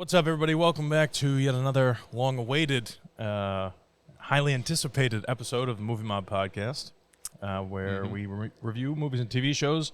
What's up, everybody? Welcome back to yet another long-awaited, highly anticipated episode of the Movie Mob Podcast, where we review movies and TV shows.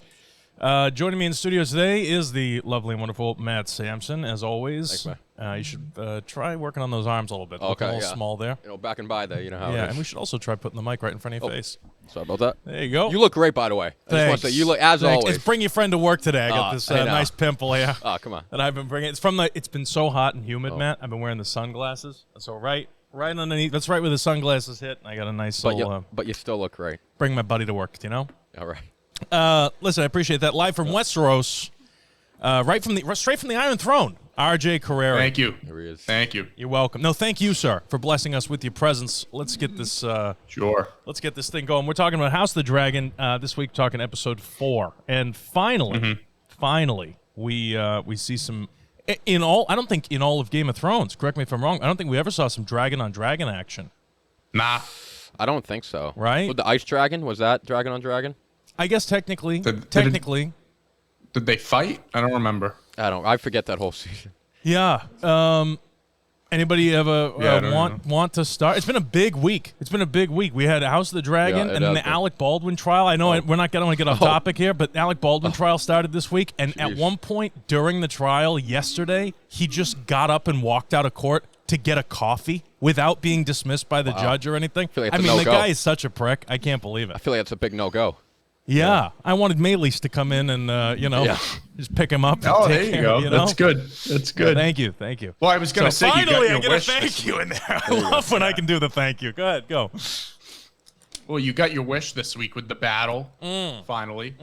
Joining me in the studio today is the lovely and wonderful Matt Sampson, as always. Thanks, you should try working on those arms a little bit. Okay, a little small there. You know, back and by there, you know how it Yeah, is. and we should also try putting the mic right in front of your face. Sorry about that. There you go. You look great, by the way. I just want to say, you look, as always. It's bring your friend to work today. I got this nice pimple here. Oh, come on. That I've been bringing. It's been so hot and humid, Matt. I've been wearing the sunglasses. So right underneath, that's right where the sunglasses hit. I got a nice little... But you still look great. Bring my buddy to work, you know? All right. Listen, I appreciate that. Live from Westeros, straight from the Iron Throne, RJ Carrera. Thank you. Here he is. Thank you. You're welcome. No, thank you, sir, for blessing us with your presence. Let's get this. Sure. Let's get this thing going. We're talking about House of the Dragon this week. Talking episode 4, and finally, we see some. I don't think in all of Game of Thrones. Correct me if I'm wrong. I don't think we ever saw some dragon on dragon action. Nah. I don't think so. Right? With the ice dragon, was that dragon on dragon? I guess technically. Did they fight? I don't remember. I forget that whole season. Yeah. Anybody ever want to start? It's been a big week. We had House of the Dragon and then the Alec Baldwin trial. I know we're not going to get off topic here, but Alec Baldwin trial started this week. And at one point during the trial yesterday, he just got up and walked out of court to get a coffee without being dismissed by the judge or anything. I mean, the guy is such a prick. I can't believe it. I feel like that's a big no-go. Yeah, I wanted Maylis to come in and, just pick him up. Oh, And there take you care, go. You know? That's good. That's good. Yeah, thank you. Well, I was going to say, finally, you got your I get wish a thank you in there. I you love when I can do the thank you. Go ahead, go. Well, you got your wish this week with the battle, finally.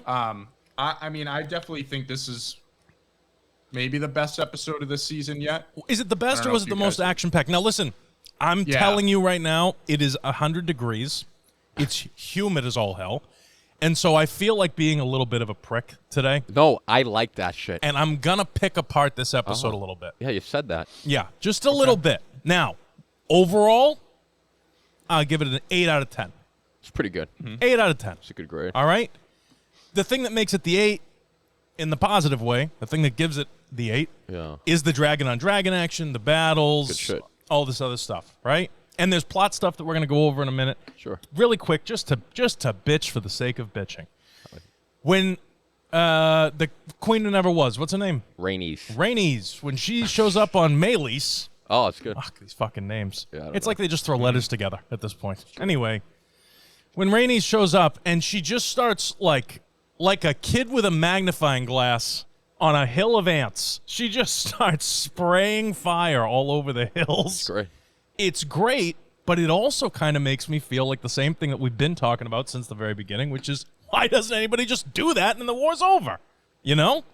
I mean, I definitely think this is maybe the best episode of this season yet. Is it the best or was it the most action-packed? Now, listen, I'm telling you right now, it is 100 degrees. It's humid as all hell. And so I feel like being a little bit of a prick today. No, I like that shit. And I'm going to pick apart this episode a little bit. Yeah, you said that. Yeah, just a little bit. Now, overall, I'll give it an 8 out of 10. It's pretty good. 8 out of 10. It's a good grade. All right? The thing that makes it the 8 in the positive way, the thing that gives it the 8, is the dragon-on-dragon action, the battles, Good shit. all this other stuff, right? And there's plot stuff that we're going to go over in a minute. Sure. Really quick, just to bitch for the sake of bitching. When the Queen Who Never Was, what's her name? Rhaenys. When she shows up on Maylis. Oh, it's good. Fuck, these fucking names. Yeah, it's like they just throw letters together at this point. Anyway, when Rhaenys shows up and she just starts like a kid with a magnifying glass on a hill of ants. She just starts spraying fire all over the hills. It's great. It's great, but it also kind of makes me feel like the same thing that we've been talking about since the very beginning, which is, why doesn't anybody just do that and the war's over? You know?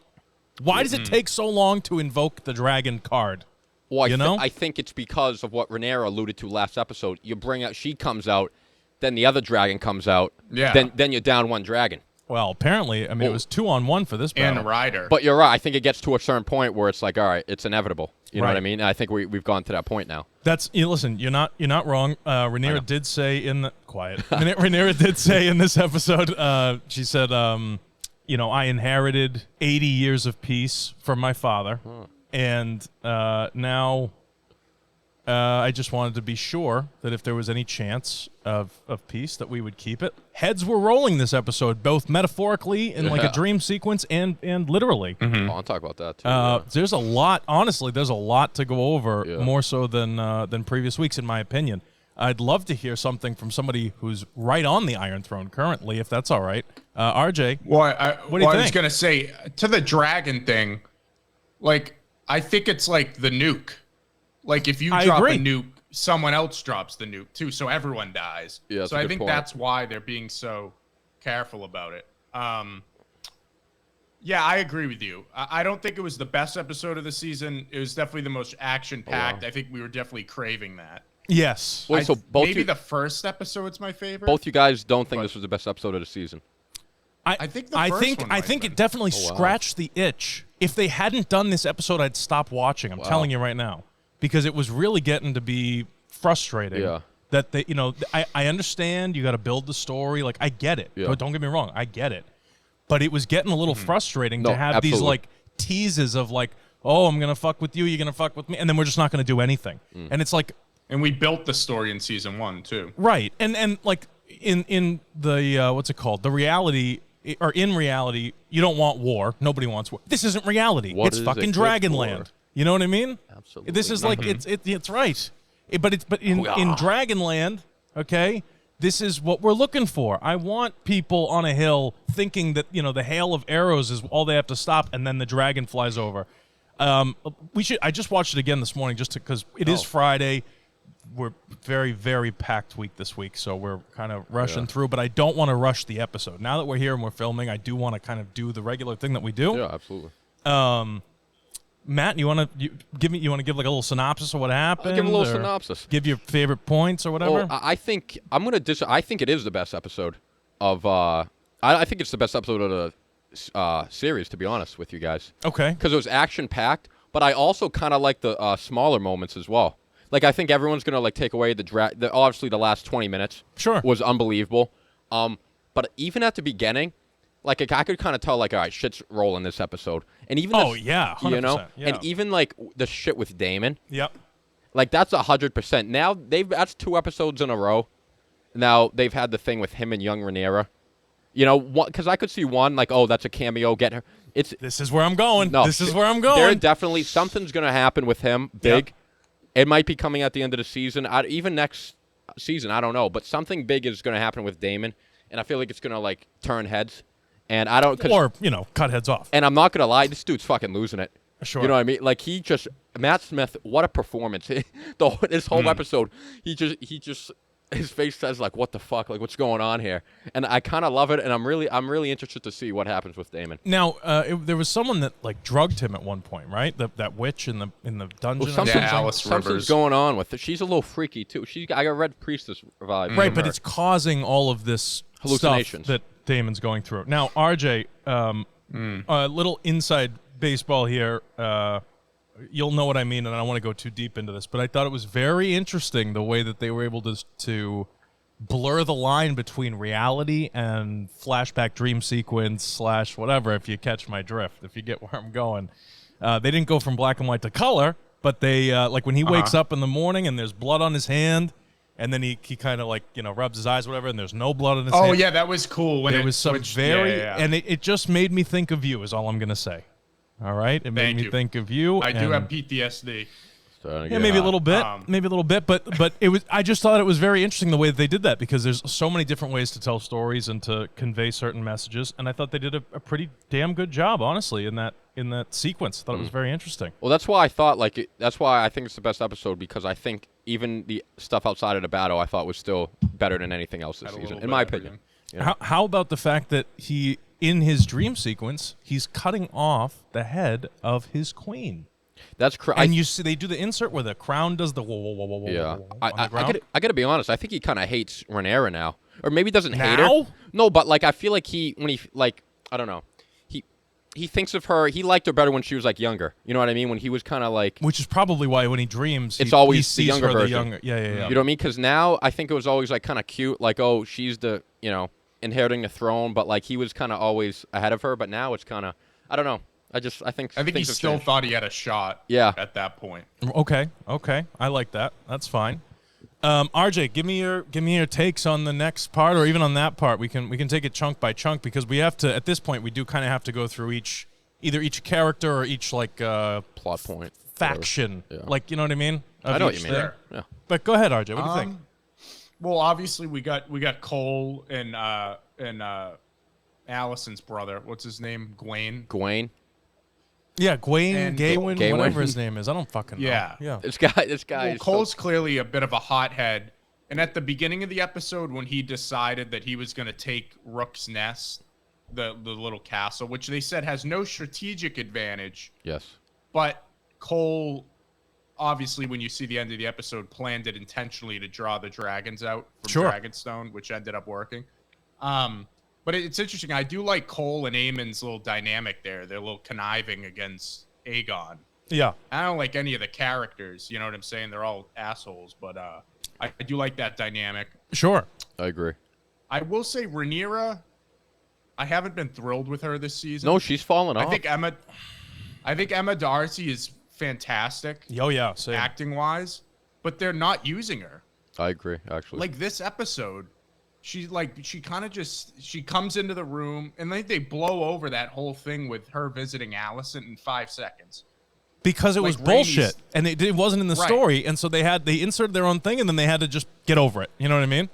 Why does it take so long to invoke the dragon card? Well, I think it's because of what Rhaenyra alluded to last episode. You bring out, she comes out, then the other dragon comes out, then you're down one dragon. Well, apparently, I mean, it was 2-on-1 for this battle. And Ryder. But you're right. I think it gets to a certain point where it's like, all right, it's inevitable. You know what I mean? And I think we've gone to that point now. Listen, you're not wrong. Rhaenyra did say in the Rhaenyra did say in this episode, she said, I inherited 80 years of peace from my father, and now I just wanted to be sure that if there was any chance of peace, that we would keep it. Heads were rolling this episode, both metaphorically in like a dream sequence and literally. I'll talk about that too. There's a lot, honestly, there's a lot to go over, more so than previous weeks, in my opinion. I'd love to hear something from somebody who's right on the Iron Throne currently, if that's all right. RJ, what do you think? I was going to say, to the dragon thing, like, I think it's like the nuke. Like, if you drop a nuke, someone else drops the nuke, too, so everyone dies. Yeah, so I think that's why they're being so careful about it. Yeah, I agree with you. I don't think it was the best episode of the season. It was definitely the most action-packed. I think we were definitely craving that. Yes. Wait, so maybe the first episode's my favorite. Both you guys don't think this was the best episode of the season? I think the first one might it definitely scratched the itch. If they hadn't done this episode, I'd stop watching. I'm telling you right now. Because it was really getting to be frustrating. Yeah. That they, I understand you got to build the story. Like, I get it. Yeah. Don't get me wrong, I get it. But it was getting a little frustrating to have these like teases of like, oh, I'm gonna fuck with you, you're gonna fuck with me, and then we're just not gonna do anything. And it's like, and we built the story in season 1 too. right, and like in the what's it called? The reality. Or in reality, you don't want war. Nobody wants war. This isn't reality. It's fucking Dragonland. You know what I mean? Absolutely. This is like it's right. But in Dragonland, okay, this is what we're looking for. I want people on a hill thinking that the hail of arrows is all they have to stop, and then the dragon flies over. I just watched it again this morning just because it is Friday. We're very, very packed week this week, so we're kind of rushing through, but I don't want to rush the episode. Now that we're here and we're filming, I do want to kind of do the regular thing that we do. Yeah, absolutely. Matt, you want to give like a little synopsis of what happened? I'll give a little synopsis. Give your favorite points or whatever? I think I think it is the best episode of I think it's the best episode of the series, to be honest with you guys. Okay. Because it was action-packed, but I also kind of like the smaller moments as well. Like, I think everyone's going to, like, take away obviously the last 20 minutes was unbelievable. But even at the beginning, like, I could kind of tell, like, all right, shit's rolling this episode. And even 100%. Yeah. And even, like, the shit with Damon. Yep. Like, that's 100%. Now, that's 2 episodes in a row. Now, they've had the thing with him and young Rhaenyra. Because I could see one, like, oh, that's a cameo, get her. This is where I'm going. No, this is where I'm going. There definitely, something's going to happen with him, big. Yep. It might be coming at the end of the season. Even next season, I don't know. But something big is going to happen with Damon, and I feel like it's going to, like, turn heads. And I don't... Or, cut heads off. And I'm not going to lie, this dude's fucking losing it. Sure. You know what I mean? Like, Matt Smith, what a performance. This whole episode, he just... His face says, like, what the fuck? Like, what's going on here? And I kind of love it, and I'm really interested to see what happens with Damon. Now, there was someone that, like, drugged him at one point, right? That witch in the dungeon. Well, something's going on with it. She's a little freaky, too. I got Red Priestess vibe. Right, but it's causing all of this hallucinations stuff that Damon's going through. Now, RJ, a little inside baseball here. You'll know what I mean, and I don't want to go too deep into this, but I thought it was very interesting the way that they were able to blur the line between reality and flashback dream sequence / whatever, if you catch my drift, if you get where I'm going. They didn't go from black and white to color, but they, like when he wakes up in the morning and there's blood on his hand, and then he kind of like, rubs his eyes, whatever, and there's no blood on his hand. Oh, yeah, that was cool. When it was some and it just made me think of you, is all I'm going to say. All right, it made me think of you. I do have PTSD. Yeah, maybe a little bit, but it was. I just thought it was very interesting the way that they did that, because there's so many different ways to tell stories and to convey certain messages, and I thought they did a pretty damn good job, honestly, in that sequence. I thought it was very interesting. Well, that's why I thought that's why I think it's the best episode, because I think even the stuff outside of the battle I thought was still better than anything else this season, in my opinion. How about the fact that in his dream sequence, he's cutting off the head of his queen? That's correct. And you see, they do the insert where the crown does the whoa, whoa, whoa, whoa, whoa, yeah. whoa, whoa on the ground. I gotta be honest. I think he kind of hates Rhaenyra now, or maybe doesn't hate her. No, but like I feel like I don't know. He thinks of her. He liked her better when she was like younger. You know what I mean? When he was kind of like. Which is probably why when he dreams, it's always he sees the younger her version. Yeah. You know what I mean? Because now I think it was always like kind of cute, like, oh, she's the inheriting the throne, but like he was kind of always ahead of her. But now it's kind of, I don't know. I think he still thought he had a shot. Yeah. At that point. Okay. I like that. That's fine. RJ, give me your takes on the next part, or even on that part. We can take it chunk by chunk, because we have to, at this point, we do kind of have to go through either each character or each like plot point, faction. Yeah. Like, you know what I mean? I know what you mean. Sure. Yeah. But go ahead, RJ. What do you think? Well, obviously we got Cole and Allison's brother. What's his name? Gawain. Yeah, Gawain, whatever his name is. I don't fucking know. Yeah. This guy. Well, Cole's clearly a bit of a hothead. And at the beginning of the episode, when he decided that he was going to take Rook's Nest, the little castle, which they said has no strategic advantage. Yes. But Cole, obviously, when you see the end of the episode, planned it intentionally to draw the dragons out from Dragonstone, which ended up working. But it's interesting. I do like Cole and Aemon's little dynamic there. They're a little conniving against Aegon. Yeah. I don't like any of the characters. You know what I'm saying? They're all assholes. But I do like that dynamic. Sure. I agree. I will say Rhaenyra, I haven't been thrilled with her this season. No, she's fallen off. I think Emma... I think Emma Darcy is fantastic. Oh yeah, same. Acting wise, but they're not using her. I agree, actually. Like this episode, she comes into the room and they blow over that whole thing with her visiting Allison in 5 seconds. Because it was bullshit, and it wasn't in the story, and so they inserted their own thing, and then they had to just get over it. You know what I mean?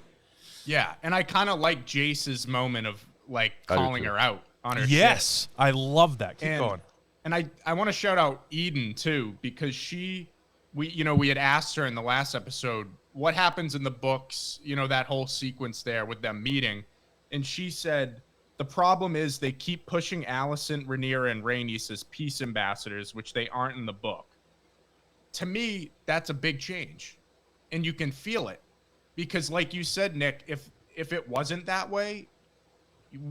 Yeah, and I kind of like Jace's moment of like calling her out on her. Yes, shit. I love that. Keep going. And I want to shout out Eden too, because we had asked her in the last episode what happens in the books, that whole sequence there with them meeting, and she said, the problem is they keep pushing Allison, Rhaenyra, and Rhaenys as peace ambassadors, which they aren't in the book. To me, that's a big change, and you can feel it, because like you said, Nick, if it wasn't that way,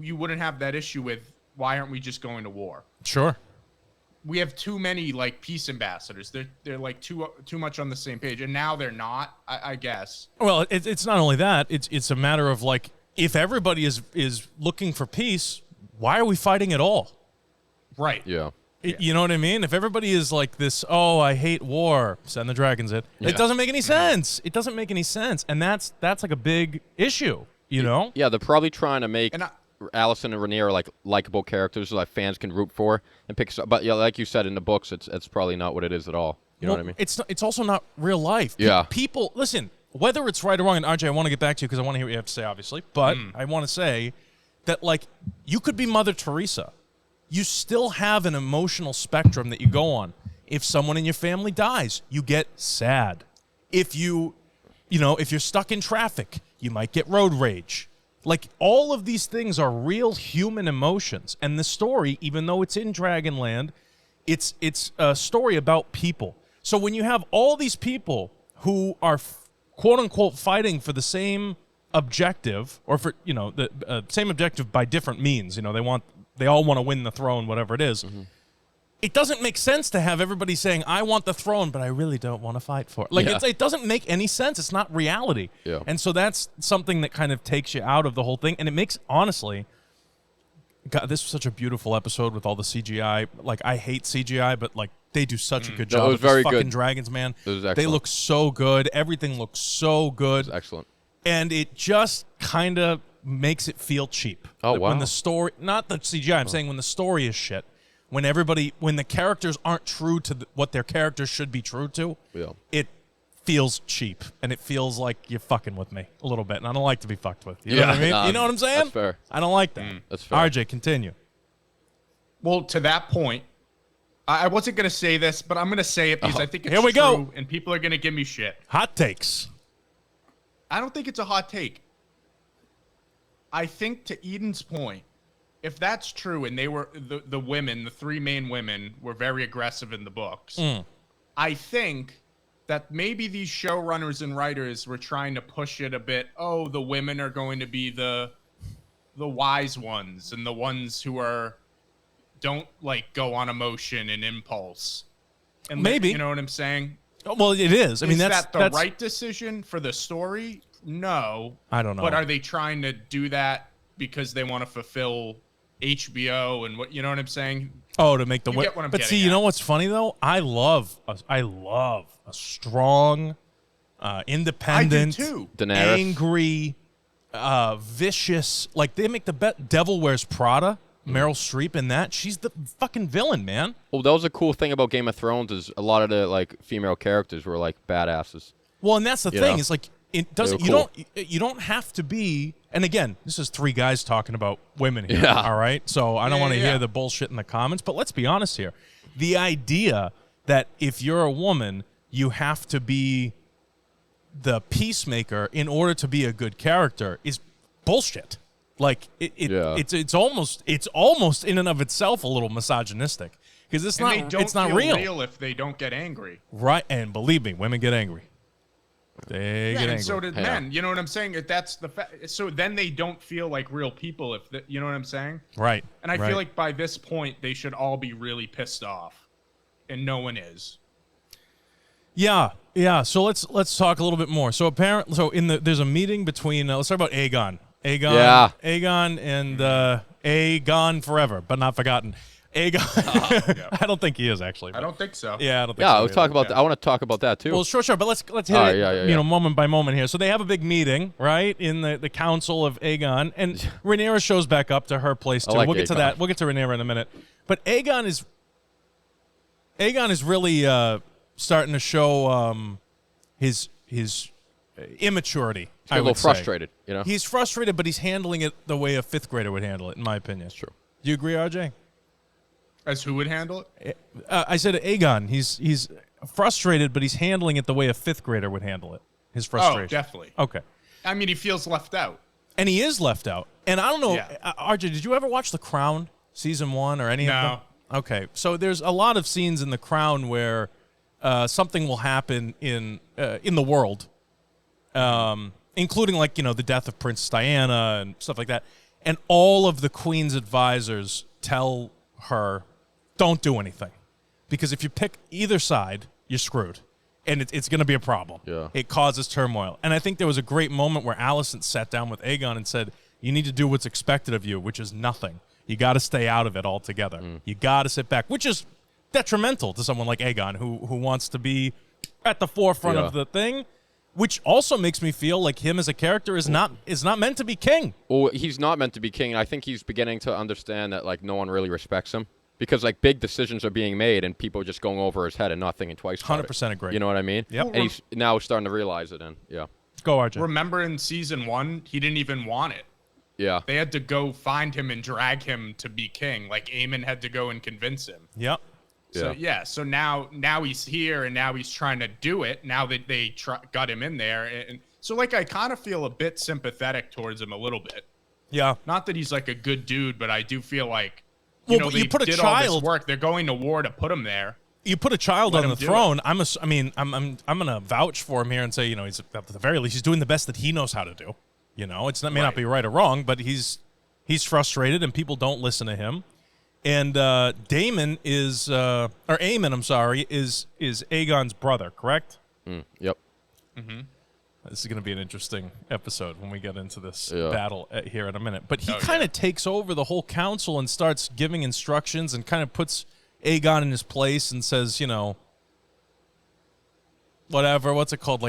you wouldn't have that issue with why aren't we just going to war? Sure. We have too many like peace ambassadors. They're like too much on the same page, and now they're not. I guess. Well, it's not only that. It's a matter of like, if everybody is looking for peace, why are we fighting at all? Right. Yeah. You know what I mean? If everybody is like this, I hate war, send the dragons in. It doesn't make any sense. It doesn't make any sense, and that's like a big issue. You know? Yeah, they're probably trying to make Allison and Rhaenyra like likable characters that fans can root for and pick. But yeah, like you said in the books, it's probably not what it is at all. You know what I mean? It's also not real life. Yeah. People listen. Whether it's right or wrong, and RJ, I want to get back to you because I want to hear what you have to say, obviously. But I want to say that, like, you could be Mother Teresa. You still have an emotional spectrum that you go on. If someone in your family dies, you get sad. If if you're stuck in traffic, you might get road rage. Like, all of these things are real human emotions. And the story, even though it's in Dragonland, it's a story about people. So when you have all these people who are quote-unquote fighting for the same objective, or for, the same objective by different means. They all want to win the throne, whatever it is. Mm-hmm. It doesn't make sense to have everybody saying, I want the throne, but I really don't want to fight for it. Like, it doesn't make any sense. It's not reality. Yeah. And so that's something that kind of takes you out of the whole thing. And it makes, honestly, God, this was such a beautiful episode with all the CGI. Like, I hate CGI, but, like, they do such a good job with these fucking good. dragons, man. It was excellent. They look so good. Everything looks so good. It was excellent. And it just kind of makes it feel cheap. Oh, wow. When the story, not the CGI, I'm saying when the story is shit. When the characters aren't true to what their characters should be true to, it feels cheap. And it feels like you're fucking with me a little bit. And I don't like to be fucked with. You know what I mean? You know what I'm saying? That's fair. I don't like that. That's fair. RJ, continue. Well, to that point, I wasn't going to say this, but I'm going to say it because I think it's Here we true, go. and people are going to give me shit. Hot takes. I don't think it's a hot take. I think, to Eden's point, if that's true and they were the women, the 3 main women, were very aggressive in the books, I think that maybe these showrunners and writers were trying to push it a bit. Oh, the women are going to be the wise ones and the ones who don't like go on emotion and impulse. And maybe. You know what I'm saying? Well, it is. I mean, that's the right decision for the story? No. I don't know. But are they trying to do that because they want to fulfill HBO and what, you know what I'm saying? Oh, to make the get what I'm But see, getting you at. know what's funny though? I love a strong, independent, I do too. Daenerys. angry, vicious. Like, they make the Devil Wears Prada. Meryl Streep in that. She's the fucking villain, man. Well, that was a cool thing about Game of Thrones is a lot of the like female characters were like badasses. Well, and that's the thing is like it doesn't. They were You don't have to be. And again, this is 3 guys talking about women here. Yeah. All right, so I don't want to hear the bullshit in the comments. But let's be honest here. The idea that if you're a woman, you have to be the peacemaker in order to be a good character is bullshit. Like it's almost in and of itself a little misogynistic because it's not real if they don't get angry. Right, and believe me, women get angry. They get angry. And so did men. You know what I'm saying? That's the so then they don't feel like real people. You know what I'm saying? Right. And I feel like by this point they should all be really pissed off, and no one is. Yeah. So let's talk a little bit more. So there's a meeting between. Let's talk about Aegon. Aegon and Aegon forever, but not forgotten. Aegon. Yeah. I don't think he is actually. I don't think so. Yeah, I don't think Yeah, so. let's talk about. I want to talk about that too. Well, sure, but let's hit it, moment by moment here. So they have a big meeting, right, in the council of Aegon, and Rhaenyra shows back up to her place too. We'll get to that. We'll get to Rhaenyra in a minute. But Aegon is really starting to show his immaturity. He's a little frustrated, you know. He's frustrated, but he's handling it the way a fifth grader would handle it, in my opinion. That's true. Do you agree, RJ? As who would handle it? I said Aegon. He's frustrated, but he's handling it the way a fifth grader would handle it. His frustration. Oh, definitely. Okay. I mean, he feels left out. And he is left out. And I don't know, Yeah. RJ, did you ever watch The Crown, season 1 or any of them? No. Okay. So there's a lot of scenes in The Crown where something will happen in the world, including the death of Princess Diana and stuff like that. And all of the Queen's advisors tell her, don't do anything. Because if you pick either side, you're screwed. And it's going to be a problem. Yeah. It causes turmoil. And I think there was a great moment where Alicent sat down with Aegon and said, you need to do what's expected of you, which is nothing. You got to stay out of it altogether. You got to sit back, which is detrimental to someone like Aegon who wants to be at the forefront of the thing, which also makes me feel like him as a character is not meant to be king. Well, he's not meant to be king, and I think he's beginning to understand that no one really respects him because big decisions are being made and people are just going over his head and not thinking twice about 100% agree. You know what I mean? Yep. And he's now starting to realize it, and Go, RJ. Remember in season 1, he didn't even want it. Yeah. They had to go find him and drag him to be king. Like Aemon had to go and convince him. Yep. So so now he's here and now he's trying to do it. Now that they got him in there, and so I kind of feel a bit sympathetic towards him a little bit. Yeah. Not that he's a good dude, but I do feel like Well, they but you put a did child- all this work. They're going to war to put him there. You put a child Let on him the do throne. I'm gonna vouch for him here and say, he's at the very least he's doing the best that he knows how to do. It's not may not be right or wrong, but he's frustrated and people don't listen to him. And Aemon is Aegon's brother, correct? Yep. Mm-hmm. This is going to be an interesting episode when we get into this Yeah. battle here in a minute. But he kind of takes over the whole council and starts giving instructions and kind of puts Aegon in his place and says, whatever, what's it called?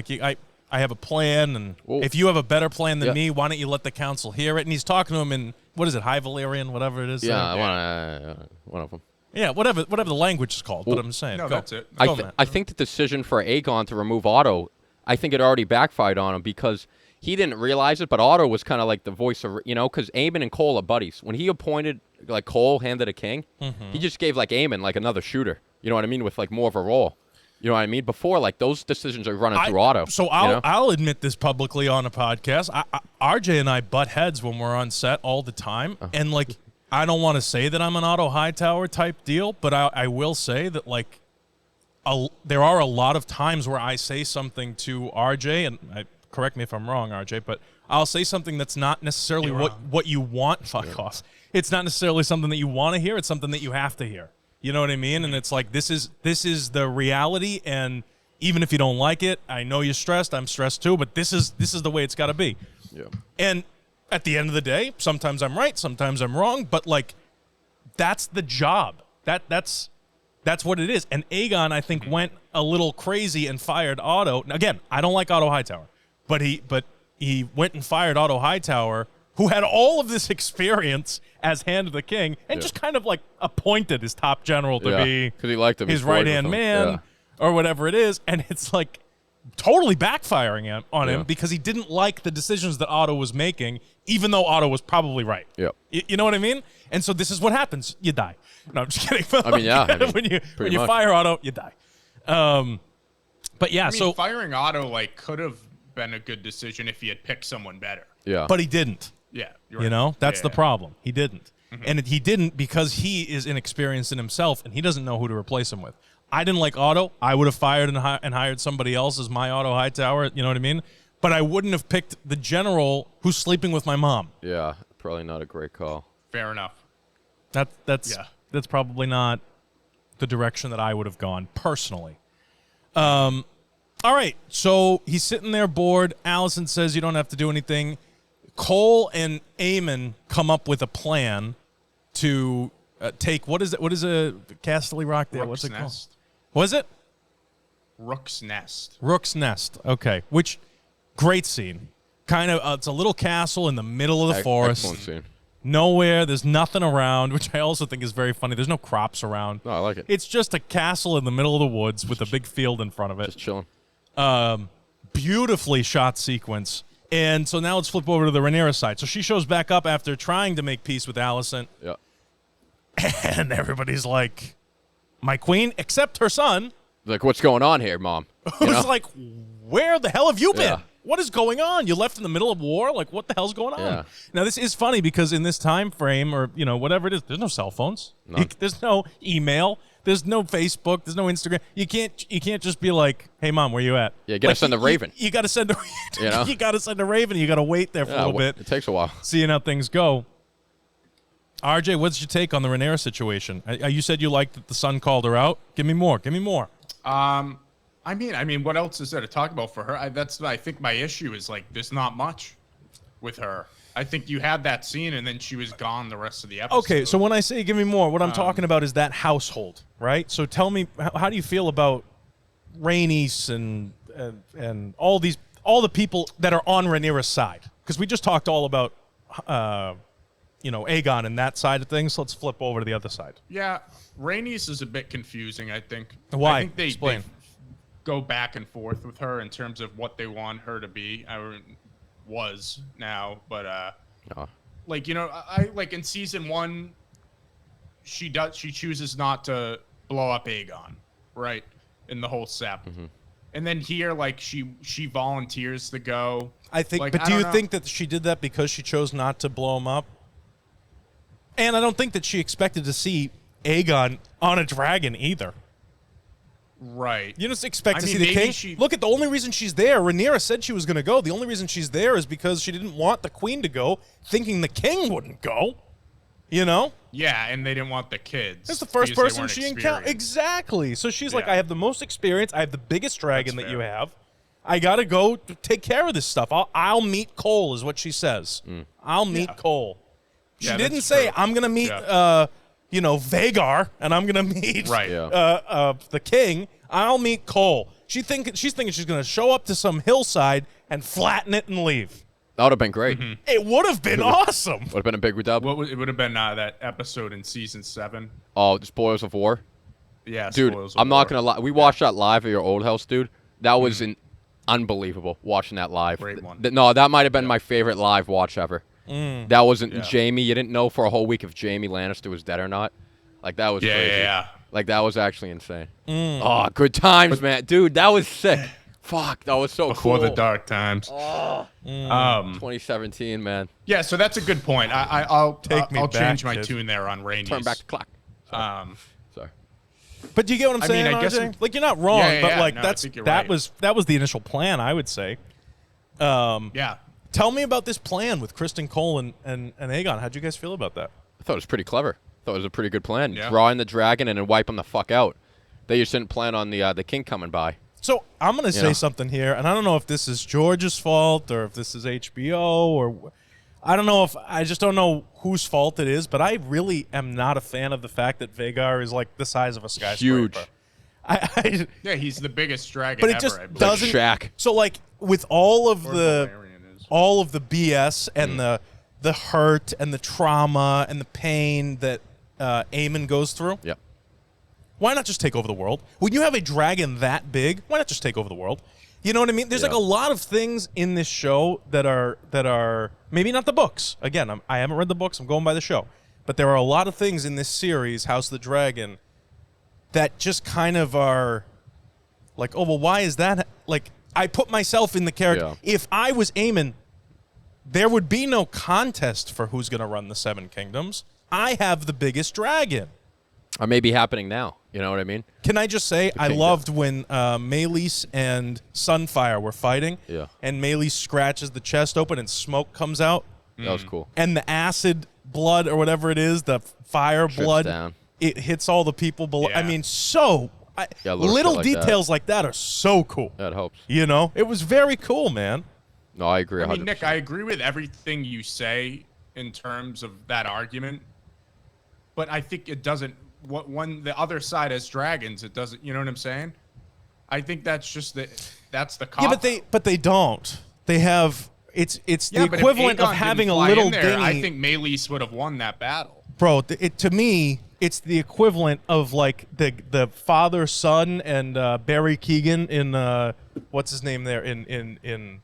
I have a plan, and if you have a better plan than me, why don't you let the council hear it? And he's talking to him in, what is it, High Valyrian, whatever it is? Yeah, one of them. Yeah, whatever the language is called, but I'm saying. No, that's it. I think the decision for Aegon to remove Otto, I think it already backfired on him because he didn't realize it, but Otto was kind of like the voice of, because Aemon and Cole are buddies. When he appointed, Cole handed a king, he just gave, Aemon, another shooter. You know what I mean? With, more of a role. You know what I mean? Before, those decisions are running through Otto. So I'll admit this publicly on a podcast. RJ and I butt heads when we're on set all the time. And, I don't want to say that I'm an Otto Hightower type deal, but I will say that, there are a lot of times where I say something to RJ, and correct me if I'm wrong, RJ, but I'll say something that's not necessarily what you want. Fuck off. It's not necessarily something that you want to hear. It's something that you have to hear. You know what I mean? And it's this is the reality, and even if you don't like it, I know you're stressed. I'm stressed too, but this is the way it's got to be. Yeah. And at the end of the day, sometimes I'm right, sometimes I'm wrong, but that's the job. That's what it is. And Aegon, I think, went a little crazy and fired Otto. Now, again, I don't like Otto Hightower, but he went and fired Otto Hightower, who had all of this experience as Hand of the King, and just kind of appointed his top general to be because he liked him. his right-hand man or whatever it is. And it's totally backfiring on him because he didn't like the decisions that Otto was making, even though Otto was probably right. Yep. You know what I mean? And so this is what happens. You die. No, I'm just kidding. When you fire Otto, you die. But yeah, so firing Otto could have been a good decision if he had picked someone better. Yeah. But he didn't. Yeah. You're right. That's the problem. He didn't. And he didn't because he is inexperienced in himself and he doesn't know who to replace him with. I didn't like Otto. I would have fired and hired somebody else as my Otto Hightower. You know what I mean? But I wouldn't have picked the general who's sleeping with my mom. Yeah, probably not a great call. Fair enough. That's probably not the direction that I would have gone personally. All right, so he's sitting there bored. Alicent says you don't have to do anything. Cole and Aemon come up with a plan to take. What is it? What is a Casterly Rock there? What's it called? Was it? Rook's Nest. Rook's Nest. Okay. Which, great scene. Kind of, it's a little castle in the middle of the forest. Excellent scene. Nowhere. There's nothing around, which I also think is very funny. There's no crops around. No, I like it. It's just a castle in the middle of the woods with a big field in front of it. Just chilling. Beautifully shot sequence. And so now let's flip over to the Rhaenyra side. So she shows back up after trying to make peace with Alicent. Yeah. And everybody's like, my queen, except her son. Like, what's going on here, Mom? Who's like, where the hell have you been? Yeah. What is going on? You left in the middle of war? Like, what the hell's going on? Yeah. Now, this is funny because in this time frame or, whatever it is, there's no cell phones. There's no email. There's no Facebook. There's no Instagram. You can't just be like, hey, Mom, where you at? Yeah, you got to send a Raven. You got to send a you got to send a Raven. You got to wait there for a little bit. It takes a while. Seeing how things go. RJ, what's your take on the Rhaenyra situation? You said you liked that the son called her out. Give me more. Give me more. I mean, what else is there to talk about for her? I think my issue is like there's not much with her. I think you had that scene and then she was gone the rest of the episode. Okay, so when I say give me more, what I'm talking about is that household, right? So tell me, how do you feel about Rhaenys and all the people that are on Rhaenyra's side? Because we just talked all about, Aegon and that side of things. Let's flip over to the other side. Yeah, Rhaenys is a bit confusing, I think. Why? I think Explain. They go back and forth with her in terms of what they want her to be. Was now, but like I like in season 1, she chooses not to blow up Aegon, right? In the whole sept. Mm-hmm. And then here, like she volunteers to go. I think, like, but do you think that she did that because she chose not to blow him up? And I don't think that she expected to see Aegon on a dragon either. Right. You just expect to see the king. Look at the only reason she's there. Rhaenyra said she was going to go. The only reason she's there is because she didn't want the queen to go, thinking the king wouldn't go. Yeah, and they didn't want the kids. That's the first person she encountered. Exactly. So she's like, I have the most experience. I have the biggest dragon that you have. I got to go take care of this stuff. I'll meet Cole, is what she says. I'll meet Cole. She didn't say, I'm going to meet, Vagar, and I'm going to meet the king. I'll meet Cole. She's thinking she's going to show up to some hillside and flatten it and leave. That would have been great. Mm-hmm. It would have been awesome. Would have been a big redub. It would have been that episode in season 7. Oh, the Spoils of War? Yeah, dude, I'm not going to lie. We watched that live at your old house, dude. That was unbelievable, watching that live. Great one. No, that might have been my favorite live watch ever. That wasn't Jaime. You didn't know for a whole week if Jaime Lannister was dead or not. Like, that was crazy. Yeah. Like, that was actually insane. Oh, good times, man. Dude, that was sick. Fuck, that was so Before cool. the dark times. 2017, man. Yeah, so that's a good point. I'll change my kid. tune there on Rhaenys. Turn back the clock. Sorry. But do you get what I'm saying, I guess RJ? Like, you're not wrong, but like no, that was the initial plan, I would say. Yeah. Tell me about this plan with Kristen Cole and Aegon. How'd you guys feel about that? I thought it was pretty clever. I thought it was a pretty good plan. Yeah. Draw in the dragon and then wipe him the fuck out. They just didn't plan on the king coming by. So I'm going to say something here, and I don't know if this is George's fault or if this is HBO or I don't know I just don't know whose fault it is, but I really am not a fan of the fact that Vagar is like the size of a skyscraper. Huge. Yeah, he's the biggest dragon but ever. it just doesn't. Shaq. So like with all of the BS and the hurt and the trauma and the pain that Aemon goes through. Yep. Why not just take over the world? When you have a dragon that big, why not just take over the world? You know what I mean? There's like a lot of things in this show that are maybe not the books. Again, I haven't read the books. I'm going by the show. But there are a lot of things in this series, House of the Dragon, that just kind of are like, oh, well, why is that? Like, I put myself in the character. Yeah. If I was Aemon, there would be no contest for who's going to run the Seven Kingdoms. I have the biggest dragon. Or maybe happening now. You know what I mean? Can I just say, I loved when Meleys and Sunfire were fighting. Yeah. And Meleys scratches the chest open and smoke comes out. That was cool. And the acid blood or whatever it is, the fire blood, down. It hits all the people below. Yeah. I mean, little like details like that are so cool. That helps. You know? It was very cool, man. No, I agree 100%. I mean, Nick, I agree with everything you say in terms of that argument. but I think it doesn't. When the other side has dragons, it doesn't. You know what I'm saying? I think that's just that's the cop. Yeah, but they don't. They have it's the equivalent of having a little dinghy. I think Meleese would have won that battle. Bro, to me, it's the equivalent of like the father son and Barry Keoghan in what's his name there in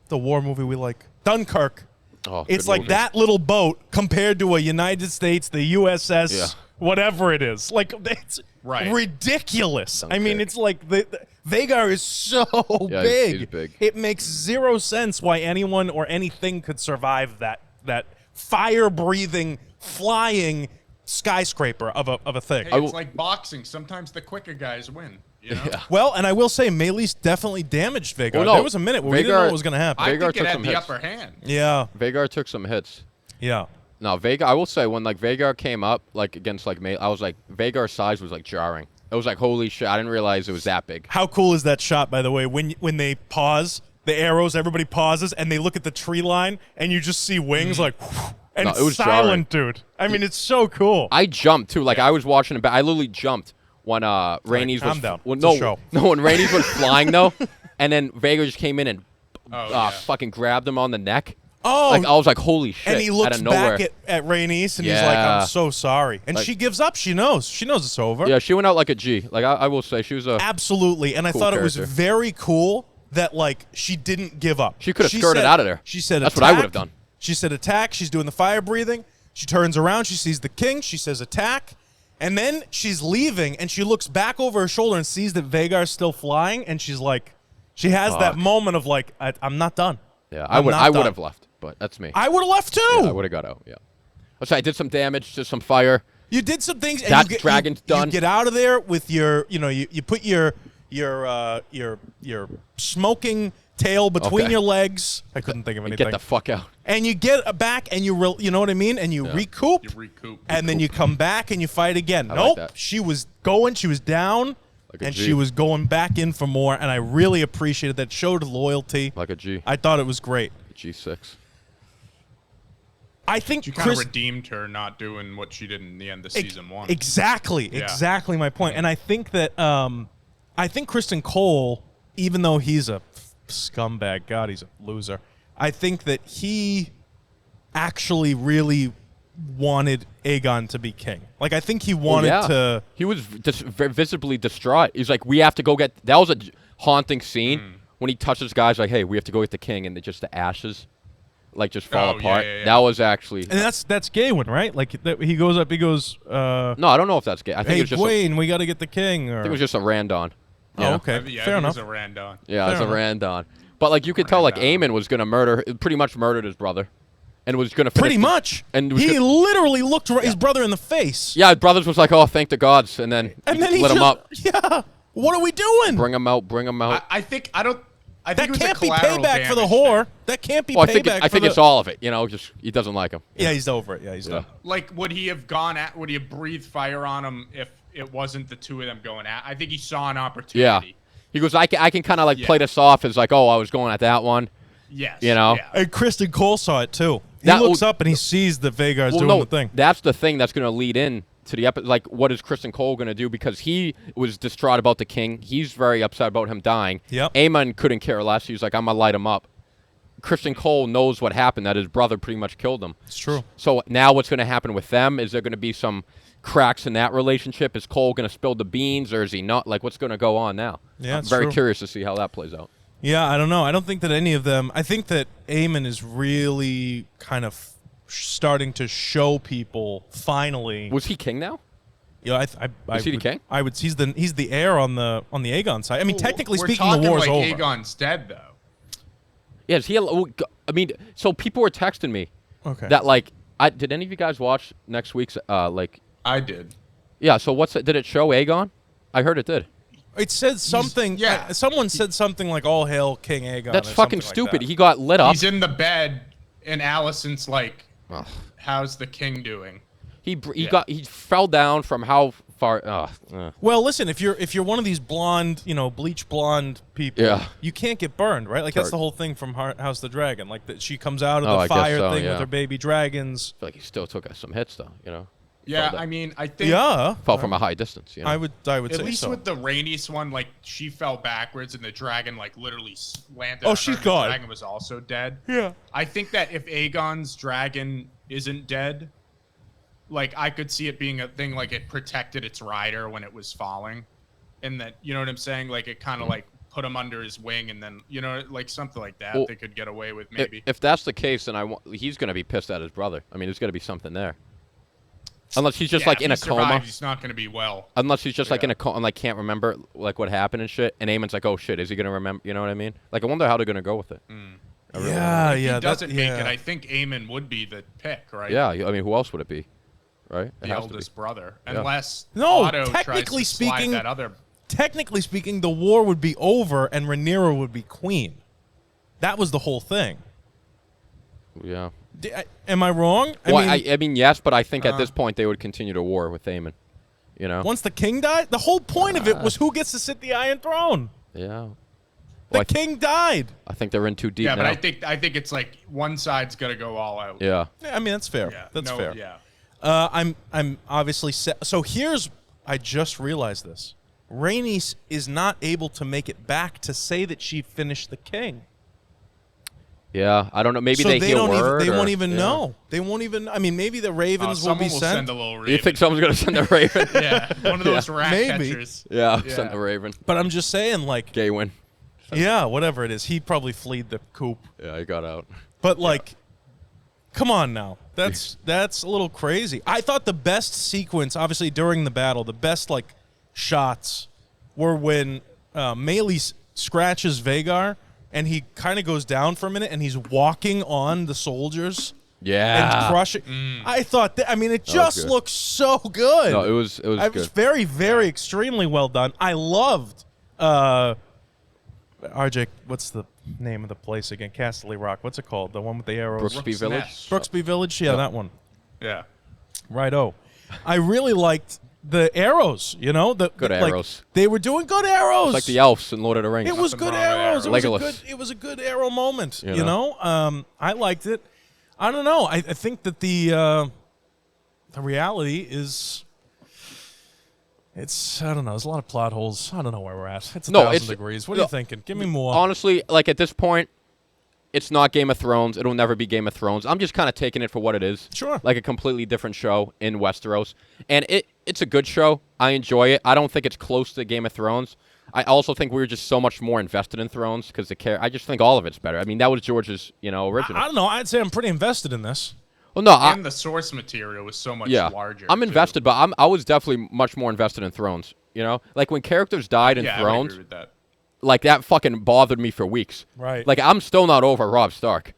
the war movie we like, Dunkirk. Oh, it's like that little boat compared to a United States, the USS, whatever it is. Like it's ridiculous. Dunkirk. I mean, it's like the Vagar is so big. He's big. It makes zero sense why anyone or anything could survive that fire-breathing, flying skyscraper of a thing. Hey, it's like boxing. Sometimes the quicker guys win. You know? Yeah. Well, and I will say, Meleese definitely damaged Vagar. There was a minute where we didn't know what was going to happen. I think it had the upper hand. Yeah. Vagar took some hits. Yeah. No, Vagar. I will say when like Vagar came up like against like I was like Vagar's size was like jarring. It was like holy shit! I didn't realize it was that big. How cool is that shot, by the way? When they pause the arrows, everybody pauses and they look at the tree line, and you just see wings like. And it was silent, jarring. Dude. I mean, it's so cool. I jumped too. Like I was watching it, but I literally jumped when Rhaenys was. Down. When Rhaenys was flying though, and then Vagar just came in and fucking grabbed him on the neck. Oh, like I was like, holy shit! And he looks back at Rhaenys and he's like, "I'm so sorry." And she gives up. She knows it's over. Yeah, she went out like a G. Like I will say, she was a absolutely. And cool I thought character. It was very cool that like she didn't give up. She could have skirted out of there. She said, "That's attack. what I would have done." She said, "Attack." She's doing the fire breathing. She turns around. She sees the king. She says, "Attack." And then she's leaving, and she looks back over her shoulder and sees that Vagar's still flying, and she's like, she has that moment of like, I'm not done. Yeah, I would have left, but that's me. I would have left too. Yeah, I would have got out. Yeah. Let's say I did some damage, just some fire. You did some things. That and dragon's done. You get out of there with your, you put your smoking tail between your legs. I couldn't think of anything. Get the fuck out. And you get back and you know what I mean? And you recoup. You recoup. And then you come back and you fight again. Nope. Like she was going. She was down. Like and she was going back in for more. And I really appreciated that. Showed loyalty. Like a G. I thought it was great. G6. I think you kind of redeemed her not doing what she did in the end of season 1. Exactly. Yeah. Exactly my point. And I think that Kristen Cole, even though he's a scumbag, God, he's a loser. I think that he actually really wanted Aegon to be king. Like, I think he wanted to. He was visibly distraught. He's like, we have to go get. That was a haunting scene when he touches guys like, hey, we have to go get the king, and just the ashes, like, just fall apart. Yeah. That was actually. And that's Gawain, right? Like, he goes up. He goes. No, I don't know if that's gay. I think it's just. Gawain, we got to get the king. Or... I think it was just a Randon. Oh, okay. Fair enough. It was a Randon. Yeah, it was a Randon. But like you could tell, like Aemon was gonna pretty much murdered his brother, and was gonna pretty much. And he literally looked his brother in the face. Yeah, his brothers was like, "Oh, thank the gods," and then he lit him up. Yeah, what are we doing? Bring him out. Bring him out. I think that can't be payback for the whore. That can't be payback. I think it's all of it. You know, just he doesn't like him. Yeah, he's over it. Yeah, he's done. Like, would he have breathed fire on him if it wasn't the two of them going at? I think he saw an opportunity. Yeah. He goes, I can kind of like play this off as like, oh, I was going at that one. Yes. You know? Yeah. And Kristen Cole saw it too. He looks up and he sees that Vagar's doing the thing. That's the thing that's going to lead in to the episode. Like, what is Kristen Cole going to do? Because he was distraught about the king. He's very upset about him dying. Yep. Aemon couldn't care less. He was like, I'm going to light him up. Kristen Cole knows what happened, that his brother pretty much killed him. It's true. So now what's going to happen with them? Is there going to be some cracks in that relationship? Is Cole going to spill the beans, or is he not? Like, what's going to go on now? Yeah, I'm very curious to see how that plays out. Yeah, I don't know. I don't think that any of them. I think that Aemon is really kind of starting to show people finally. Was he king now? Yeah, is he the king? I would. He's the heir on the Aegon side. I mean, technically speaking, the war's over. Aegon's dead though. Yeah, is he? I mean, so people were texting me. Okay. That like, did any of you guys watch next week's like? I did. Yeah. So did it show Aegon? I heard it did. It said something. Someone said something like "All hail King Aegon." That's fucking stupid. He got lit up. He's in the bed, and Alicent's like, "How's the king doing?" He fell down from how far? Well, listen, if you're one of these blonde, bleach blonde people, you can't get burned, right? Like that's the whole thing from House of the Dragon. Like that she comes out of the fire thing with her baby dragons. I feel like he still took some hits though, Yeah, I mean, I think fell from a high distance. You know? I would at say least so. with the Rhaenys one, like she fell backwards and the dragon like literally landed. On she's her. gone. The dragon was also dead. Yeah. I think that if Aegon's dragon isn't dead, like I could see it being a thing like it protected its rider when it was falling, and that you know what I'm saying, like it kind of like put him under his wing, and then you know like something like that they could get away with maybe. If that's the case, then he's going to be pissed at his brother. I mean, there's going to be something there. Unless he's just like in a coma. He's not going to be well. Unless he's just like in a coma and like can't remember like what happened and shit. And Aemon's like, oh shit, is he going to remember? You know what I mean? Like I wonder how they're going to go with it. If he doesn't make it, I think Aemon would be the pick, right? Yeah, I mean, who else would it be? Right? The eldest brother. Yeah. Unless technically tries to speaking, that other. Technically speaking, the war would be over and Rhaenyra would be queen. That was the whole thing. Yeah. Am I wrong? I mean, yes, but I think at this point they would continue to war with Aemon. You know? Once the king died? The whole point of it was who gets to sit the Iron Throne. Yeah. The king died. I think they're in too deep now. now. But I think it's like one side's gonna go all out. Yeah. I mean, that's fair. Yeah, That's fair. Yeah. I'm obviously so here's I just realized this. Rhaenys is not able to make it back to say that she finished the king. Yeah, I don't know. Maybe so they hear word. They won't even know. They won't even. I mean, maybe the ravens will be sent. sent. Send a little raven. You think someone's gonna send a raven? Yeah, one of those rat Maybe. catchers. Yeah, send a raven. But I'm just saying, like, Gay win. yeah, whatever it is, he probably fled the coop. Yeah, he got out. But like, come on now, that's a little crazy. I thought the best sequence, obviously during the battle, the best like shots were when Meleys scratches Vhagar. And he kind of goes down for a minute, and he's walking on the soldiers. Yeah. And crushing. I thought that. I mean, it just looks so good. No, it was good. It was very, very, extremely well done. I loved. RJ, what's the name of the place again? Castle Rock. What's it called? The one with the arrows. Brooksby Village. Brooksby Village. Yeah, that one. Yeah. Righto. I really liked the arrows, you know, good arrows. They were doing good arrows. It's like the elves in Lord of the Rings. It was good arrows. It was a good arrow moment. You know? I liked it. I don't know. I think that the reality is, it's I don't know. There's a lot of plot holes. I don't know where we're at. It's 1,000 degrees. What are you thinking? Give me more. Honestly, like at this point, it's not Game of Thrones. It'll never be Game of Thrones. I'm just kind of taking it for what it is. Sure. Like a completely different show in Westeros. And it's a good show. I enjoy it. I don't think it's close to Game of Thrones. I also think we were just so much more invested in Thrones because I just think all of it's better. I mean, that was George's, original. I don't know. I'd say I'm pretty invested in this. Well, no, and the source material was so much larger. I'm invested, but I was definitely much more invested in Thrones. Like when characters died in Thrones. I agree with that. Like that fucking bothered me for weeks. Right. Like I'm still not over Robb Stark.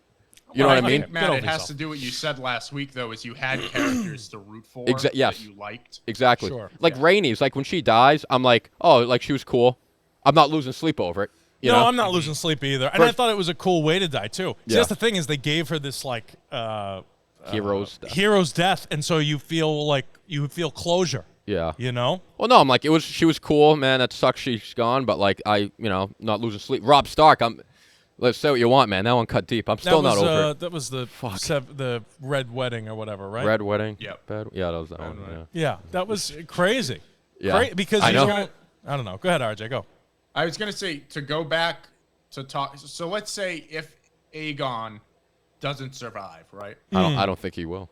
You know what I mean? Matt, it has to do what you said last week, though, is you had characters to root for yes. that you liked. Exactly. Sure. Like Rhaenys, like when she dies, I'm like, oh, like she was cool. I'm not losing sleep over it. You know? I'm not losing sleep either. And I thought it was a cool way to die, too. See, that's the thing is they gave her this, like, hero's death, and so you feel closure. Yeah. You know? Well, no, I'm like, she was cool, man. That sucks she's gone, but, like, not losing sleep. Robb Stark, let's say what you want, man. That one cut deep. I'm still not over it. That was the Red Wedding or whatever, right? Red Wedding? Yep. Yeah, that was that one. Yeah, that was crazy. Yeah. Because I know. I don't know. Go ahead, RJ. Go. I was going to say, to go back to talk. So let's say if Aegon doesn't survive, right? I don't think he will.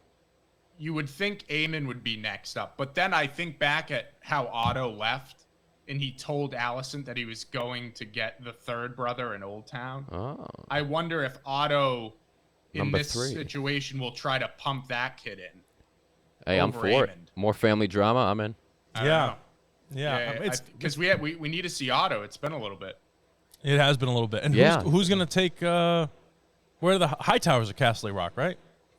You would think Aemon would be next up. But then I think back at how Otto left, and he told Alicent that he was going to get the third brother in Old Town. Oh. I wonder if Otto, in Number this 3. situation, will try to pump that kid in. Hey, I'm for it. More family drama, I'm in. Yeah. Because we need to see Otto. It's been a little bit. It has been a little bit. And who's going to take where are the Hightowers of Castle Rock, right?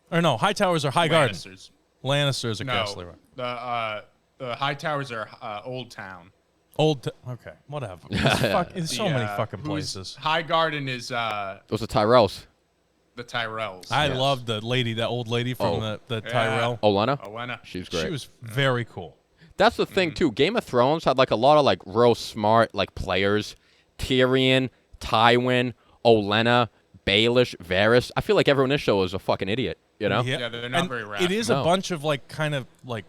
Or no, Hightowers are High Garden. Lannisters are Castle Rock. The Hightowers are Old Town. Okay, whatever. There's so many fucking places. High Garden is Those are Tyrells. The Tyrells. I love that old lady from the Tyrell. Olenna? She's great. She was very cool. That's the thing, too. Game of Thrones had, like, a lot of, like, real smart, like, players. Tyrion, Tywin, Olenna, Baelish, Varys. I feel like everyone in this show is a fucking idiot, you know? Yeah, they're not very rational. It is a bunch of, like, kind of, like,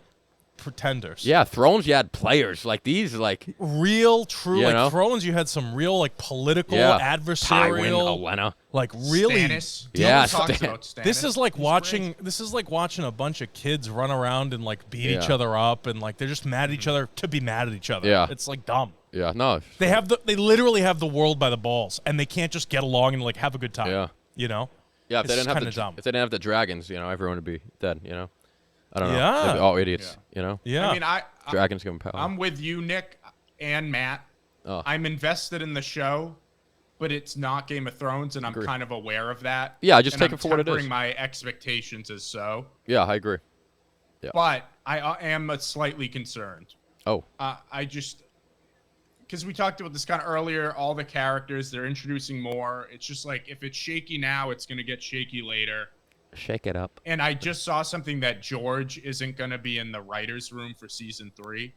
pretenders. Yeah, Thrones, you had players like these, like real, true, you know? Thrones. You had some real, like, political, adversarial, Tywin, Olenna, like really. Stannis. Yeah, Talks about Stannis. This is like He's watching. great. This is like watching a bunch of kids run around and like beat each other up, and like they're just mad at each other to be mad at each other. Yeah, it's like dumb. Yeah, no. They literally have the world by the balls, and they can't just get along and like have a good time. Yeah, you know. Yeah, if they didn't have the dragons, everyone would be dead. I don't know. Yeah. They'd be all idiots. Yeah. I mean, dragons give them power. I'm with you, Nick and Matt. Oh. I'm invested in the show, but it's not Game of Thrones, and I'm kind of aware of that. Yeah, just take it for what it is. I'm my expectations as so. Yeah, I agree. Yeah. But I am slightly concerned. Oh. I just, because we talked about this kind of earlier, all the characters, they're introducing more. It's just like, if it's shaky now, it's going to get shaky later. Shake it up. And I just saw something that George isn't going to be in the writer's room for season 3.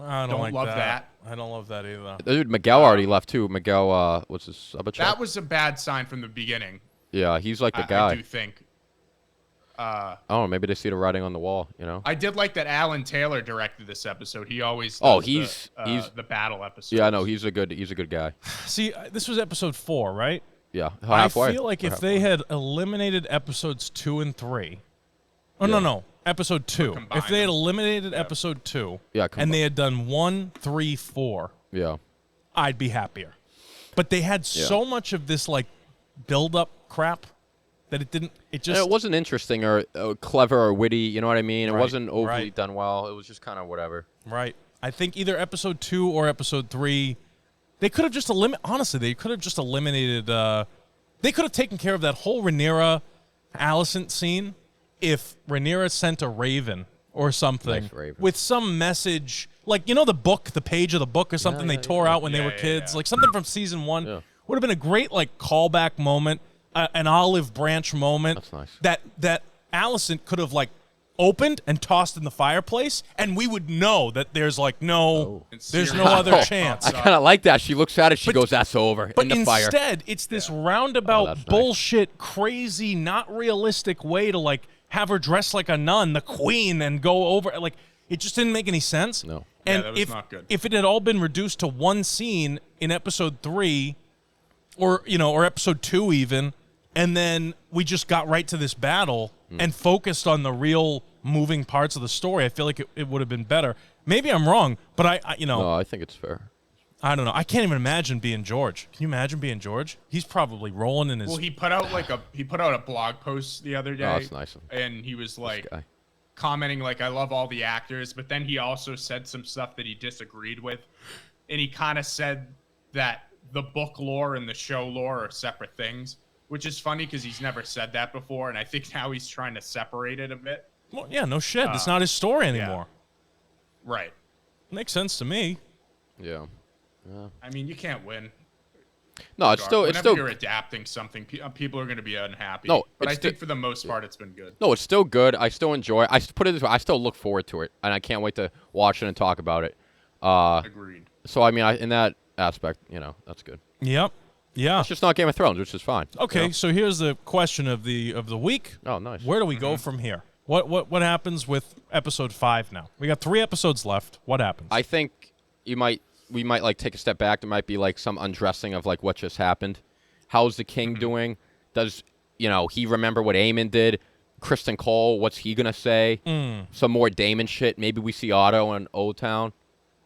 I don't like love that. I don't love that either. Dude, Miguel already left too. Miguel, what's his sub? That was a bad sign from the beginning. Yeah, he's like the guy. I do think. I don't know. Maybe they see the writing on the wall. I did like that Alan Taylor directed this episode. He always does he's the battle episode. Yeah, no, he's a good guy. See, this was episode 4, right? Yeah, halfway. I feel like if they had eliminated episodes 2 and 3. Oh no, episode 2. If they had eliminated episode 2, and they had done 1, 3, 4, I'd be happier. But they had so much of this like build-up crap that it didn't. It just. And it wasn't interesting or clever or witty. You know what I mean? It wasn't overly done well. It was just kind of whatever. Right. I think either episode 2 or episode 3. They could have just honestly, they could have just eliminated. They could have taken care of that whole Rhaenyra, Alicent scene if Rhaenyra sent a raven or something with some message, like the book, the page of the book or something they tore out when they were kids, like something from season 1. Would have been a great like callback moment, an olive branch moment. That's nice. That Alicent could have like opened and tossed in the fireplace, and we would know that there's like there's no other chance. I kind of like that. She looks at it, she goes, "That's over." But in the fire. Instead, it's this roundabout bullshit, crazy, not realistic way to like have her dress like a nun, the queen, and go over. Like it just didn't make any sense. No, and that was not good. If it had all been reduced to one scene in episode 3, or episode 2 even, and then we just got right to this battle and focused on the real moving parts of the story, I feel like it would have been better. Maybe I'm wrong, but I No, I think it's fair. I don't know. I can't even imagine being George. Can you imagine being George? He's probably rolling in his. Well, he put out a blog post the other day. Oh, that's nice. And he was like commenting like, "I love all the actors," but then he also said some stuff that he disagreed with, and he kind of said that the book lore and the show lore are separate things, which is funny because he's never said that before, and I think now he's trying to separate it a bit. Well, yeah, no shit. It's not his story anymore. Yeah. Right. Makes sense to me. Yeah. I mean, you can't win. No, it's still. Whenever you're adapting something, people are going to be unhappy. No, but I think for the most part, it's been good. No, it's still good. I still enjoy it. I put it this way: I still look forward to it, and I can't wait to watch it and talk about it. Agreed. So I mean, in that aspect, that's good. Yep. Yeah. It's just not Game of Thrones, which is fine. Okay, so here's the question of the week. Oh, nice. Where do we go from here? What happens with episode 5 now? We got 3 episodes left. What happens? I think we might like take a step back. There might be like some undressing of like what just happened. How's the king doing? Does he remember what Aemon did? Kristen Cole, what's he gonna say? Some more Daemon shit. Maybe we see Otto in Old Town.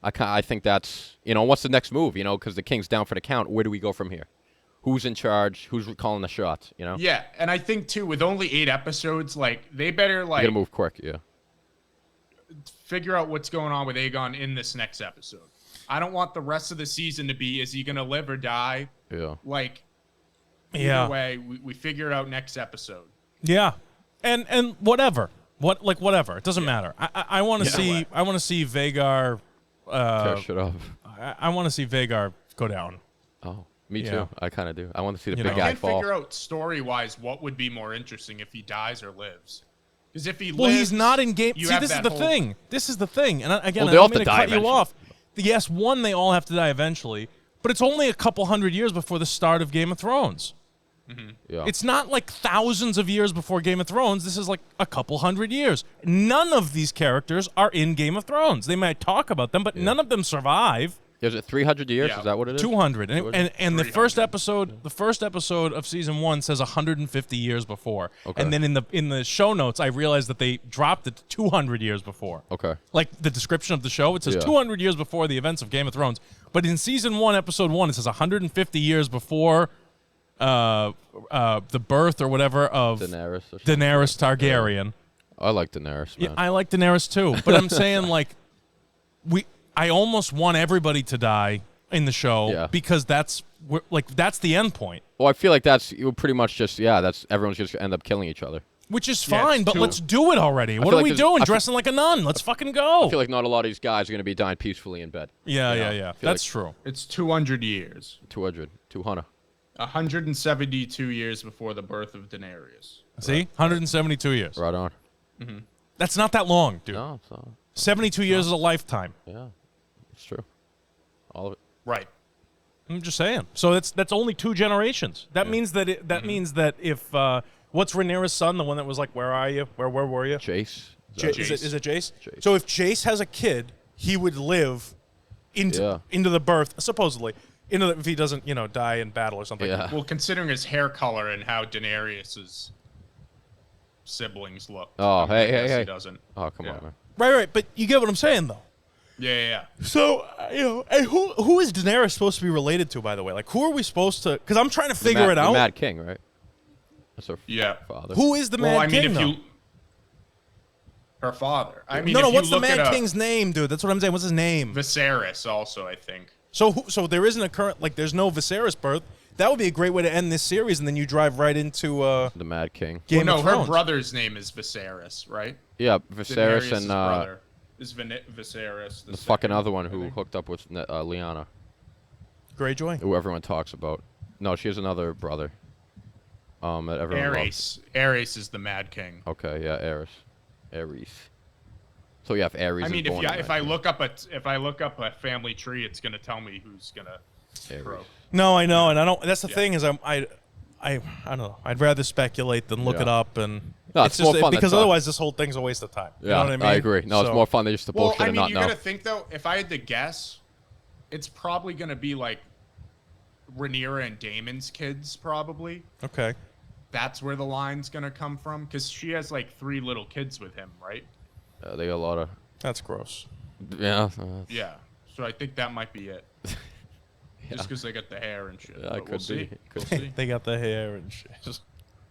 I think that's what's the next move? Because the king's down for the count. Where do we go from here? Who's in charge? Who's calling the shots? Yeah, and I think too, with only 8 episodes, like they better like gotta move quick. Yeah. Figure out what's going on with Aegon in this next episode. I don't want the rest of the season to be, is he gonna live or die? Yeah. Like, either way, we figure it out next episode. Yeah, and whatever. Whatever. It doesn't matter. I want to see. I want to see Vhagar. Shut up. I want to see Vhagar go down. Oh. Me too. I kind of do. I want to see the big guy fall. I can't figure out story-wise what would be more interesting if he dies or lives. Because if he lives, well, he's not in game. See, this is the thing. This is the thing. And again, I don't mean to cut you off. Yes, they all have to die eventually, but it's only a couple hundred years before the start of Game of Thrones. Yeah. It's not like thousands of years before Game of Thrones. This is like a couple hundred years. None of these characters are in Game of Thrones. They might talk about them, but none of them survive. Is it 300 years? Yeah. Is that what it is? 200. And the first 300. episode of season 1 says 150 years before. Okay. And then in the show notes, I realized that they dropped it to 200 years before. Okay. Like the description of the show, it says 200 years before the events of Game of Thrones. But in season 1, episode 1, it says 150 years before the birth or whatever of Daenerys Targaryen. I like Daenerys, man. Yeah, I like Daenerys too. But I'm saying like I almost want everybody to die in the show because that's the end point. Well, I feel like you pretty much just that's everyone's just gonna end up killing each other. Which is fine, but let's do it already. What are like we doing? Dressing like a nun? Let's fucking go. I feel like not a lot of these guys are gonna be dying peacefully in bed. Yeah. That's true. It's 200 years. 200. 172 years before the birth of Daenerys. See? 172 years. Right on. That's not that long, dude. No, it's not. 72 years is a lifetime. Yeah, it's true. All of it. Right. I'm just saying. So that's only 2 generations. That means that means that if what's Rhaenyra's son, the one that was like, where are you? Where were you? Jace. Is it Jace? Jace? So if Jace has a kid, he would live into the birth, supposedly. If he doesn't, die in battle or something. Yeah. Well, considering his hair color and how Daenerys's siblings look. Oh, hey. He doesn't. Oh, come on, man. Right. But you get what I'm saying, though. Yeah. So, and who is Daenerys supposed to be related to, by the way? Like, who are we supposed to... Because I'm trying to figure it out. The Mad King, right? That's her father. Who is the Mad King, though? Her father. No, what's the Mad King's name, dude? That's what I'm saying. What's his name? Viserys, also, I think. So there isn't a current... Like, there's no Viserys birth. That would be a great way to end this series, and then you drive right into... the Mad King. Game of Thrones. Her brother's name is Viserys, right? Yeah, Viserys and... brother is Viserys. The fucking other one who hooked up with Lyanna. Greyjoy? Who everyone talks about. No, she has another brother. That everyone loves. Aerys is the Mad King. Okay, yeah, Aerys. So yeah, if Aerys. I mean, if I look up a family tree, it's gonna tell me who's gonna grow. No, I know, and I don't. That's the thing is, I don't know. I'd rather speculate than look it up, and it's more fun because otherwise this whole thing's a waste of time. Yeah, you know what I mean? I agree. No, it's more fun than just to bullshit and not know. You gotta think though. If I had to guess, it's probably gonna be like Rhaenyra and Daemon's kids, probably. Okay. That's where the line's gonna come from, because she has like 3 little kids with him, right? They got a lot of. That's gross. Yeah. Yeah. So I think that might be it. Just because they got the hair and shit. Yeah, we'll see. Could see. They got the hair and shit.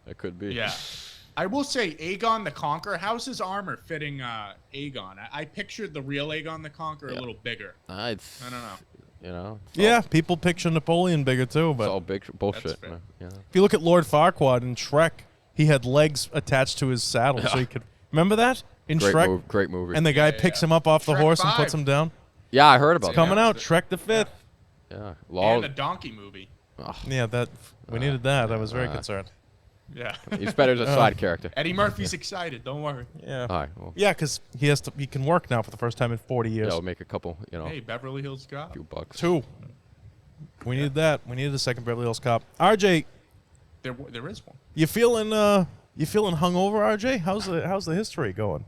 That could be. Yeah. I will say, Aegon the Conqueror, how's his armor fitting Aegon? I pictured the real Aegon the Conqueror a little bigger. I don't know. Yeah, people picture Napoleon bigger too, but it's all big bullshit. Yeah. If you look at Lord Farquaad in Shrek, he had legs attached to his saddle, so he could. Remember that in Shrek? Great movie. And the guy picks him up off the horse 5. And puts him down. Yeah, I heard about it's coming out. Shrek the 5th. Yeah. And a donkey movie. Oh. Yeah, we needed that. I was very concerned. Yeah. He's better as a side character. Eddie Murphy's excited. Don't worry. Yeah. All right, well. Yeah, because he can work now for the first time in 40 years. Yeah, we'll make a couple, Hey, Beverly Hills Cop. A few bucks. 2. We needed that. We needed a second Beverly Hills Cop. RJ. There is one. You feeling hungover, RJ? How's the history going?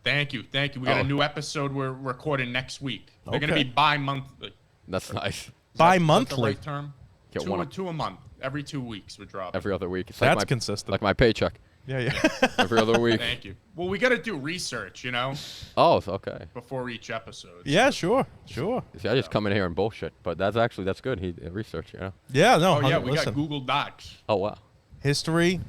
Thank you. We got a new episode we're recording next week. They're going to be bi-monthly. That's nice. Bi-monthly? Is that the right term? Get two a month. Every 2 weeks we're dropping. Every other week. It's That's consistent. Like my paycheck. Yeah. Every other week. Thank you. Well, we got to do research, Oh, okay. before each episode. Yeah, sure. See, I just come in here and bullshit, but that's good. He research, Yeah, no. Oh yeah, we got Google Docs. Oh wow. History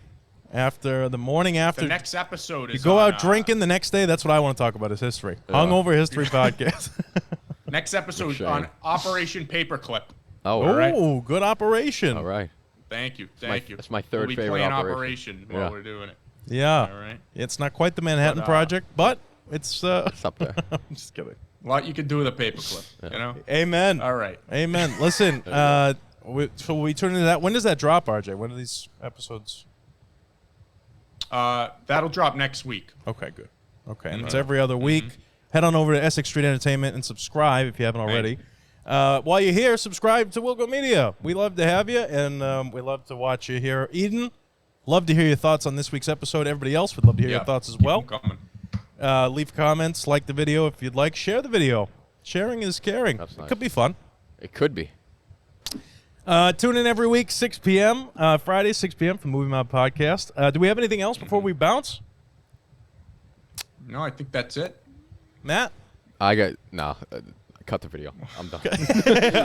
after the morning after. The next episode is. You go out drinking the next day. That's what I want to talk about is history. Hungover history podcast. Next episode on Operation Paperclip. Oh, all right. Good operation. All right. Thank you. That's my third favorite playing operation. while we're doing it. Yeah. All right. It's not quite the Manhattan Project, but it's. It's up there. I'm just kidding. A lot you can do with a paperclip, Amen. All right. Amen. Listen, so we turn into that. When does that drop, RJ? When are these episodes? That'll drop next week. Okay, good. Okay, and it's every other week. Head on over to Essex Street Entertainment and subscribe if you haven't already. While you're here, subscribe to Wilco Media. We love to have you, and we love to watch you here. Eden, love to hear your thoughts on this week's episode. Everybody else would love to hear your thoughts as well. Leave comments, like the video if you'd like. Share the video. Sharing is caring. That's nice. It could be fun. It could be. Tune in every week, 6 p.m. Friday, 6 p.m. for the Movie Mob Podcast. Do we have anything else before we bounce? No, I think that's it. Matt? Cut the video. I'm done.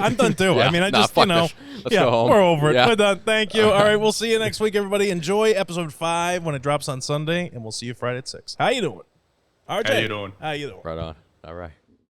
I'm done too. Yeah, I mean, fuck this. Let's go home. We're over it. Yeah. We're done. Thank you. All right, we'll see you next week, everybody. Enjoy episode 5 when it drops on Sunday, and we'll see you Friday at 6. How you doing? RJ? How you doing? How you doing? Right on. All right.